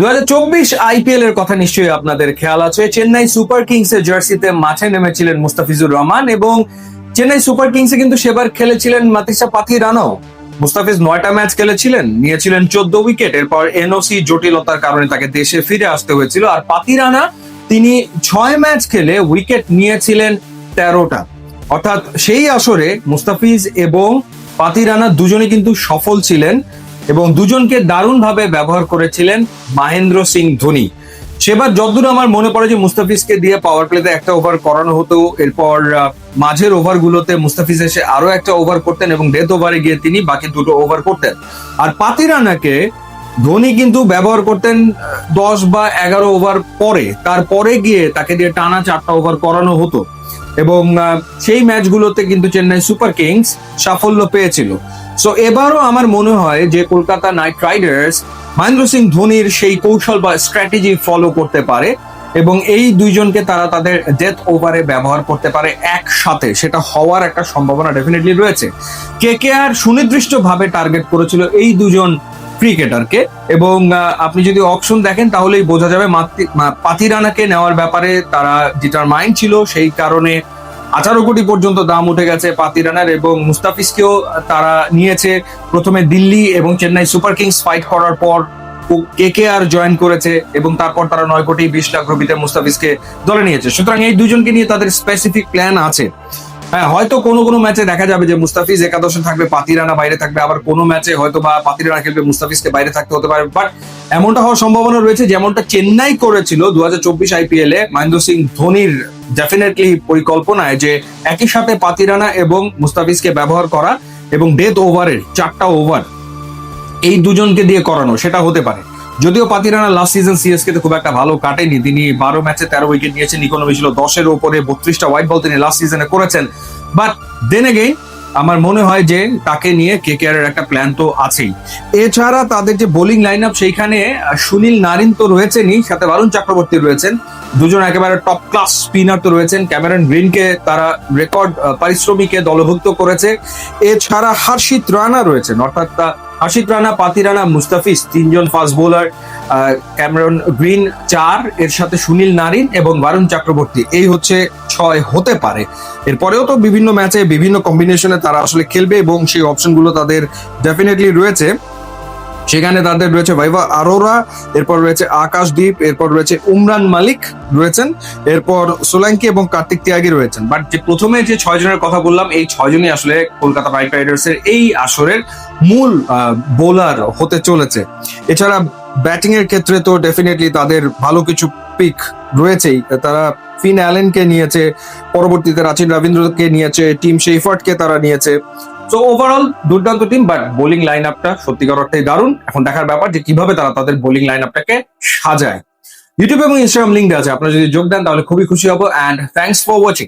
2024 IPL এর কথা নিশ্চয়ই আপনাদের খেয়াল আছে। চেন্নাই সুপার কিংস এর জার্সিতে মাঠে নেমেছিলেন মুস্তাফিজুর রহমান এবং চেন্নাই সুপার কিংসে কিন্তু সেবার খেলেছিলেন মাতিসা পাথিরানাও। মুস্তাফিজ 9টা ম্যাচ খেলেছিলেন, নিয়েছিলেন 14 উইকেট। এরপর এনওসি জটিলতার কারণে তাকে দেশে ফিরে আসতে হয়েছিল। আর পাথিরানা তিনি 6 ম্যাচ খেলে উইকেট নিয়েছিলেন 13টা। অর্থাৎ সেই আসরে মুস্তাফিজ এবং পাথিরানা দুজনে কিন্তু সফল ছিলেন এবং দুজনকে দারুণভাবে ব্যবহার করেছিলেন মহেন্দ্র সিং ধোনি। সেবার যতদূর আমার মনে পড়ে যে মুস্তাফিজকে দিয়ে পাওয়ার প্লেতে একটা ওভার করানো হতো, এরপর মাঝের ওভারগুলোতে মুস্তাফিজ এসে আরো একটা ওভার করতেন এবং ডেথ ওভারে গিয়ে তিনি বাকি দুটো ওভার করতেন। আর পাথিরানাকে ধোনি কিন্তু ব্যবহার করতেন 10 বা 11 ওভার পরে, তারপরে গিয়ে তাকে দিয়ে টানা 4টা ওভার করানো হতো এবং সেই ম্যাচগুলোতে কিন্তু চেন্নাই সুপার কিংস সাফল্য পেয়েছিল। সো এবারও আমার মনে হয় যে কলকাতা নাইট রাইডার্স মহেন্দ্র সিং ধোনির সেই কৌশল বা স্ট্র্যাটেজি ফলো করতে পারে এবং এই দুইজনকে তারা তাদের ডেথ ওভারে ব্যবহার করতে পারে একসাথে। সেটা হওয়ার একটা সম্ভাবনা ডেফিনেটলি রয়েছে। কেকেআর সুনির্দিষ্টভাবে টার্গেট করেছিল এই দুজন ক্রিকেটারকে এবং আপনি যদি অপশন দেখেন তাহলেই বোঝা যাবে পাথিরানাকে নেওয়ার ব্যাপারে তারা ডিটারমাইন্ড ছিল। সেই কারণে 18 কোটি পর্যন্ত দাম উঠে গেছে পাথিরানার এবং মুস্তাফিজকেও তারা নিয়েছে। প্রথমে দিল্লি এবং চেন্নাই সুপার কিংস ফাইট করার পর কেকেআর জয়েন করেছে এবং তারপর তারা 9 কোটি 20 লাখ রুপিতে মুস্তাফিজকে দলে নিয়েছে। সুতরাং এই দুজনকে নিয়ে তাদের স্পেসিফিক প্ল্যান আছে। হ্যাঁ, হয়তো কোনো কোনো ম্যাচে দেখা যাবে যে মুস্তাফিজ একাদশে থাকবে, পাথিরানা বাইরে থাকবে, আবার কোনো ম্যাচে হয়তো বা পাথিরানা খেলবে, মুস্তাফিজকে বাইরে থাকতে হতে পারে। বাট এমনটা হওয়ার সম্ভাবনা রয়েছে যেমনটা চেন্নাই করেছিল 2024 আইপিএল এ মহেন্দ্র সিং ধোনির ডেফিনেটলি পরিকল্পনায়, যে একই সাথে পাথিরানা এবং মুস্তাফিজকে ব্যবহার করা এবং ডেথ ওভারের 4টা ওভার এই দুজনকে দিয়ে করানো, সেটা হতে পারে। যদিও পাথিরানা লাস্ট সিজন সিএসকে তে খুব একটা ভালো কাটেনি, তিনি 12 ম্যাচে 13 উইকেট নিয়েছেন, ইকোনমি ছিল 10-এর উপরে, 32টা হোয়াইট বল তিনি লাস্ট সিজনে করেছেন। বাট দেন এগেইন আমার মনে হয় যে তাকে নিয়ে কেকেআর এর একটা প্ল্যান তো আছেই। এছাড়া তাদের যে বোলিং লাইন আপ সেইখানে সুনীল নারিন তো রয়েছেনই, সাথে বারুণ চক্রবর্তী রয়েছেন, দুজন একেবারে টপ ক্লাস স্পিনার তো রয়েছেন। ক্যামেরন গ্রিনকে তারা রেকর্ড পারিশ্রমিকে দলভুক্ত করেছে। এছাড়া হর্ষিত রানা রয়েছেন, অর্থাৎ হর্ষিত রানা, পাথিরানা, মুস্তাফিজ 3জন ফাস্ট বোলার, ক্যামেরন গ্রিন 4, এর সাথে সুনীল নারিন এবং বারুণ চক্রবর্তী, এই হচ্ছে 6 হতে পারে। এরপরেও তো বিভিন্ন ম্যাচে বিভিন্ন কম্বিনেশনে তারা আসলে খেলবে এবং সেই অপশনগুলো তাদের ডেফিনেটলি রয়েছে। সেখানে তাদের রয়েছে ভাইভা আরোরা, এরপর রয়েছে আকাশদীপ, এরপর রয়েছে উমরান মালিক রয়েছেন, এরপর সোলাঙ্কি এবং কার্তিক ত্যাগী রয়েছেন। বাট যে প্রথমে যে 6 জনের কথা বললাম, এই 6 জনই আসলে কলকাতা নাইট রাইডার্স এর এই আসরের মূল বোলার হতে চলেছে। এছাড়া ব্যাটিং এর ক্ষেত্রে তো ডেফিনেটলি তাদের ভালো কিছু পিক রয়েছেই। তারা ফিন অ্যালেনকে নিয়েছে, পরবর্তীতে রাচিন রবীন্দ্রকে নিয়েছে, টিম শেফার্ডকে তারা নিয়েছে। সো ওভারঅল দুর্দান্ত টিম, বাট বোলিং লাইন আপটা সত্যিকার অর্থে দারুণ। এখন দেখার ব্যাপার যে কিভাবে তারা তাদের বোলিং লাইন আপটাকে সাজায়। ইউটিউব এবং ইনস্টাগ্রাম লিঙ্ক আছে, আপনারা যদি যোগ দেন তাহলে খুবই খুশি হবো। And thanks for watching.